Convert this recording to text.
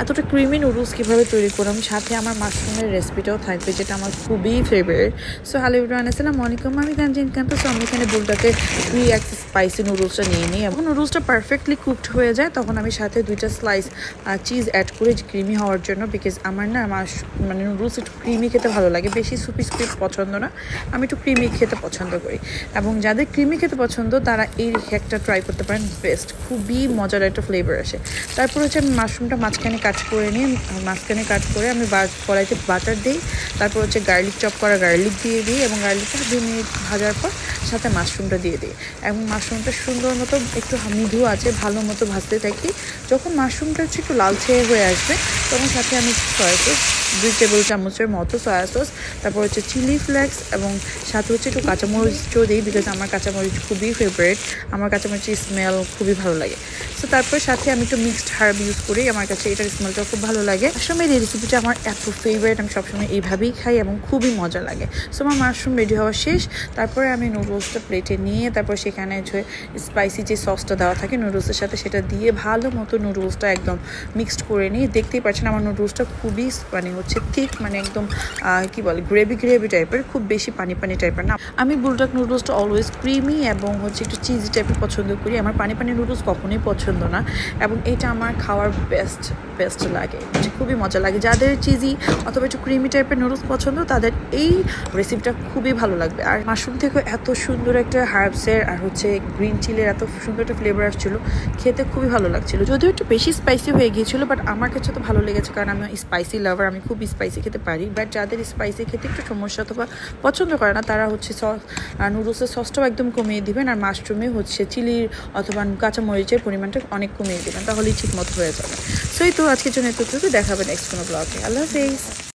এতটা creamy noodles কীভাবে তৈরি করলাম, সাথে আমার মাশরুমের রেসিপিটাও থাকবে, যেটা আমার খুবই ফেভারিট। সো হ্যালো এভরিওয়ান, আসসালামু আলাইকুম, আমি তানজিন কান্ত। সো আমি এখানে বুলটাকে 3x স্পাইসি নুডলসটা নিয়ে নিই এবং নুডলসটা পারফেক্টলি কুকড হয়ে যায়, তখন আমি সাথে 2টা স্লাইস চিজ অ্যাড করে ক্রিমি হওয়ার জন্য। বিকজ আমার না মানে নুডলস একটু ক্রিমি খেতে ভালো লাগে, বেশি সুপি পছন্দ না, আমি একটু ক্রিমি খেতে পছন্দ করি। এবং যাদের ক্রিমি খেতে পছন্দ তারা এই একটা ট্রাই করতে পারেন, বেস্ট, খুবই মজার একটা ফ্লেভার আসে। তারপর হচ্ছে আমি মাশরুমটা মাঝখানে কাট করে নিয়ে আমি কড়াইতে বাটার দিই, তারপর হচ্ছে গার্লিক চপ করা গার্লিক দিয়ে দিই এবং গার্লিকটা 2 মিনিট ভাজার পর সাথে মাশরুমটা দিয়ে দিই এবং মাশরুমটা সুন্দর মতো একটু মৃদু আছে ভালো মতো ভাজতে থাকি। যখন মাশরুমটা হচ্ছে একটু লালচে হয়ে আসবে তখন সাথে আমি সয়া সস 2 টেবিল চামচের মতো সয়া সস, তারপর হচ্ছে চিলি ফ্লেক্স এবং সাথে হচ্ছে একটু কাঁচামরিচও দিই, বিকজ আমার কাঁচামরিচ খুবই ফেভারিট, আমার কাঁচামরিচের স্মেল খুবই ভালো লাগে। সো তারপর সাথে আমি একটু মিক্সড হার্ব ইউজ করি, আমার কাছে এটার স্মেলটা খুব ভালো লাগে। মাশরুমের এই রেসিপিটা আমার এত ফেভারিট, আমি সবসময় এইভাবেই খাই এবং খুবই মজা লাগে। সো আমার মাশরুম রেডি হওয়া শেষ, তারপরে আমি নুডলসটা প্লেটে নিয়ে তারপর সেখানে হচ্ছে স্পাইসি যে সসটা দেওয়া থাকে নুডলসের সাথে সেটা দিয়ে ভালো মতো নুডলসটা একদম মিক্সড করে নিই। দেখতেই পাচ্ছেন আমার নুডলসটা খুবই মানে হচ্ছে ঠিক মানে একদম কি বলে গ্রেভি টাইপের, খুব বেশি পানি টাইপের না। আমি বুলডগ নুডলসটা অলওয়েজ ক্রিমি এবং হচ্ছে একটু চিজি টাইপের পছন্দ করি, আমার পানি নুডলস কখনোই পছন্দ না। এবং এটা আমার খাওয়ার বেস্ট লাগে, খুবই মজা লাগে। যাদের চিজি অথবা একটু ক্রিমি টাইপের নুডলস পছন্দ তাদের এই রেসিপিটা খুবই ভালো লাগবে। আর মাশরুম থেকে এত সুন্দর একটা হার্বসের আর হচ্ছে গ্রিন চিলির এত সুন্দর একটা ফ্লেভার আসছিল, খেতে খুবই ভালো লাগছিল। যদিও একটু বেশি স্পাইসি হয়ে গিয়েছিল, বাট আমার কাছে তো ভালো লেগেছে, কারণ আমি স্পাইসি লাভার, আমি খুব স্পাইসি খেতে পারি। বাট যাদের স্পাইসি খেতে একটু সমস্যা অথবা পছন্দ করে না তারা হচ্ছে নুডলসের সসটাও একদম কমিয়ে দিবেন, আর মাশরুমে হচ্ছে চিলির অথবা কাঁচামরিচের পরিমাণটা অনেক কমিয়ে দিবেন, তাহলেই ঠিক মতো হয়ে যাবে। সো এই তো আজকের জন্য এতটুকু, দেখাবেন নেক্সট কোনো ব্লগে। আল্লাহ হাফেজ।